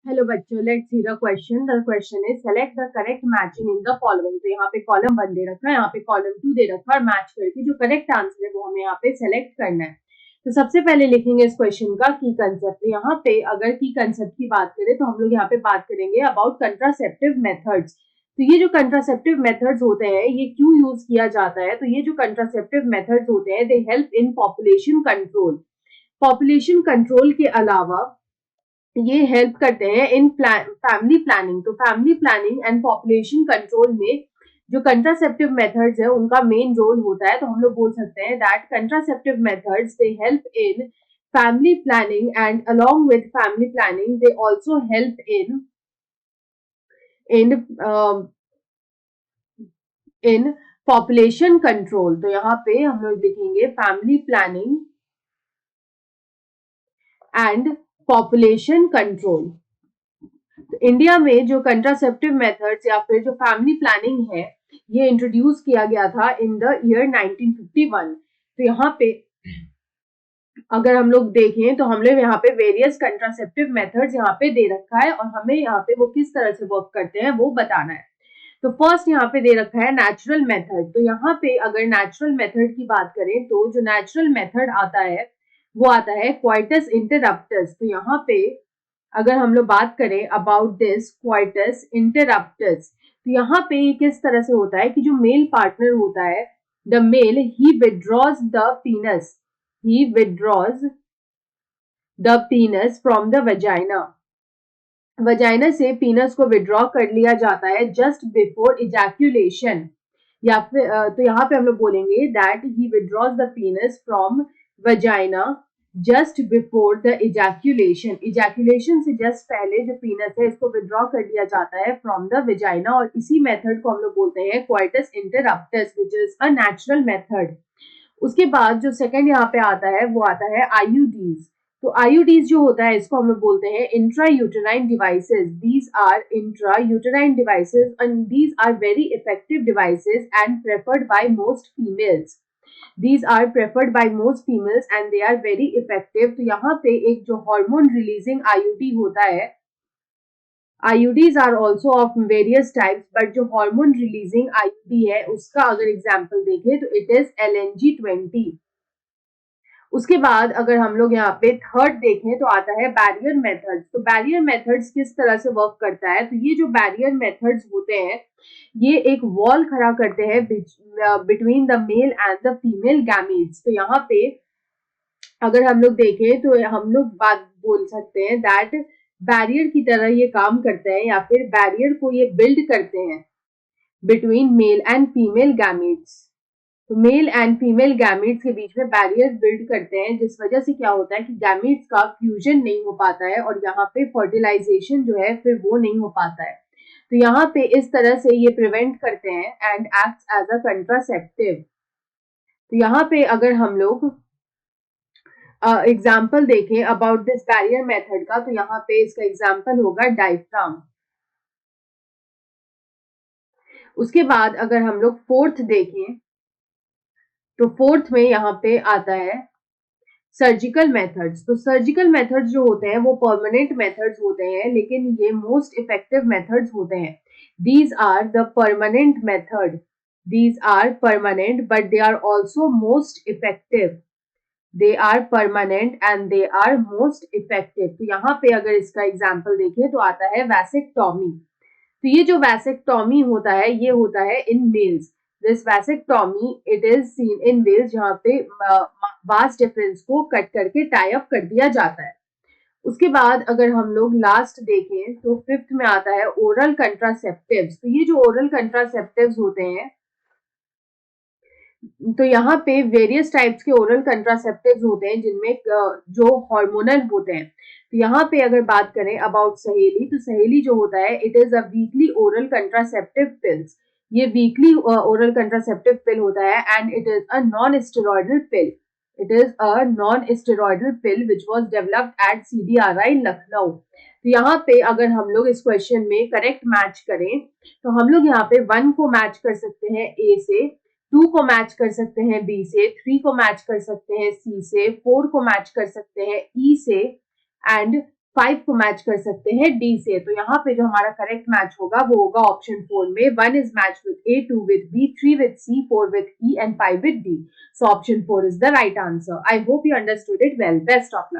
Hello बच्चों, let's see the question. The question is select the correct matching in the following. तो यहाँ पे column 1 दे रखा है, यहाँ पे कॉलम 2 दे रखा है और मैच करके जो करेक्ट आंसर है वो हमें यहाँ पे सेलेक्ट करना है। तो सबसे पहले लिखेंगे इस क्वेश्चन का की कंसेप्ट। तो यहाँ पे अगर की कंसेप्ट की बात करें तो हम लोग यहाँ पे बात करेंगे अबाउट कंट्रासेप्टिव मेथड्स। तो ये जो कंट्रासेप्टिव मेथड्स होते हैं ये क्यों यूज किया जाता है? तो ये जो कंट्रासेप्टिव मेथड्स होते हैं they help in population control. Population control के अलावा ये हेल्प करते हैं इन फैमिली प्लानिंग। तो family planning and population control में जो कंट्रासेप्टिव मेथड्स है उनका मेन रोल होता है। तो हम लोग बोल सकते हैं that contraceptive methods they help in family planning and along with family planning they also help in in population control. तो यहाँ पे हम लोग लिखेंगे family planning and population control. India में जो कंट्रासेप्टिव मेथड्स या फिर जो फैमिली प्लानिंग है ये इंट्रोड्यूस किया गया था इन द ईयर 1951। तो यहाँ पे अगर हम लोग देखें तो हम लोग यहाँ पे वेरियस कंट्रासेप्टिव मेथड्स यहाँ पे दे रखा है और हमें यहाँ पे वो किस तरह से वर्क करते हैं वो बताना है। तो फर्स्ट यहाँ पे दे रखा है नेचुरल मेथड। तो यहाँ पे अगर नेचुरल मेथड की बात करें तो जो नेचुरल मेथड आता है वो आता है क्वाइटस इंटरप्टस। तो यहाँ पे अगर हम लोग बात करें अबाउट दिस क्वाइटस इंटरप्टस तो यहाँ पे किस तरह से होता है कि जो मेल पार्टनर होता है द मेल ही withdraws the penis from the vagina से पीनस को विड्रॉ कर लिया जाता है जस्ट बिफोर इजैक्यूलेशन। या फिर तो यहाँ पे हम लोग बोलेंगे that he withdraws the penis from vagina just before the ejaculation. Ejaculation से जस्ट पहले जो पीनस है इसको विड्रॉ कर लिया जाता है फ्रॉम द वजाइना और इसी मेथड को हम लोग बोलते हैं coitus interruptus which is a natural method. उसके बाद जो सेकंड यहाँ पे आता है वो आता है आईयूडीज। तो आईयूडीज जो होता है इसको हम लोग बोलते हैं intra uterine devices. These are intra uterine devices and these are very effective devices and preferred by most females. These are preferred by most females and they are very effective। तो यहाँ पे एक जो हार्मोन रिलीजिंग आईयूडी होता है, IUDs are also of various types, but जो hormone releasing IUD है उसका अगर एग्जांपल देखें तो इट इज LNG-20। उसके बाद अगर हम लोग यहाँ पे थर्ड देखें तो आता है बैरियर मेथड्स। तो बैरियर मेथड्स किस तरह से वर्क करता है? तो ये जो बैरियर मेथड्स होते हैं ये एक वॉल खड़ा करते हैं between the male and the female gametes. तो यहाँ पे अगर हम लोग देखें तो हम लोग बात बोल सकते हैं दैट बैरियर की तरह ये काम करते हैं या फिर बैरियर को ये बिल्ड करते हैं between male and female gametes. तो मेल एंड फीमेल गैमीट्स के बीच में बैरियर बिल्ड करते हैं जिस वजह से क्या होता है कि गैमीट्स का फ्यूजन नहीं हो पाता है और यहाँ पे फर्टिलाइजेशन जो है फिर वो नहीं हो पाता है। तो यहाँ पे इस तरह से ये प्रिवेंट करते हैं and acts as a contraceptive. तो यहाँ पे अगर हम लोग एग्जाम्पल देखें अबाउट दिस बैरियर मेथड का तो यहाँ पे इसका एग्जाम्पल होगा डायफ्राम। उसके बाद अगर हम लोग फोर्थ देखें तो फोर्थ में यहाँ पे आता है सर्जिकल मेथड्स। तो सर्जिकल मेथड्स जो होते हैं वो परमानेंट मेथड्स होते हैं लेकिन ये मोस्ट इफेक्टिव मेथड्स होते हैं। These are the permanent method, these are permanent but they are also most effective. They are permanent and they are most effective. तो यहाँ पे अगर इसका एग्जाम्पल देखें तो आता है वैसेक्टॉमी। तो ये जो वैसेक्टॉमी होता है ये होता है in males. This vasectomy it is seen in males जहाँ पे वास्ट डिफरेंस को कट करके टाई अप कर दिया जाता है। उसके बाद अगर हम लोग लास्ट देखें तो फिफ्थ में आता है ओरल कंट्रासेप्टिव्स। तो ये जो ओरल कंट्रासेप्टिव्स होते हैं तो यहाँ पे वेरियस टाइप्स के ओरल कंट्रासेप्टिव्स होते हैं जिनमें जो हार्मोनल होते हैं। तो यहाँ पे अगर बात करें अबाउट सहेली तो सहेली जो होता है it is a weekly oral contraceptive pills. ये वीकली ओरल कंट्रासेप्टिव पिल होता है and it is a non steroidal pill. It is a non steroidal pill which was developed eight CDRI Lucknow. तो यहाँ पे अगर हम लोग इस क्वेश्चन में करेक्ट मैच करें तो हम लोग यहाँ पे 1 को मैच कर सकते हैं ए से, 2 को मैच कर सकते हैं बी से, 3 को मैच कर सकते हैं सी से, 4 को मैच कर सकते हैं ई से एंड 5 को मैच कर सकते हैं डी से। तो यहाँ पे जो हमारा करेक्ट मैच होगा वो होगा ऑप्शन 4 में 1 is matched with A, 2 with B, 3 with C, 4 with E and 5 with D. So option 4 is the right answer. I hope you understood it well. Best of luck.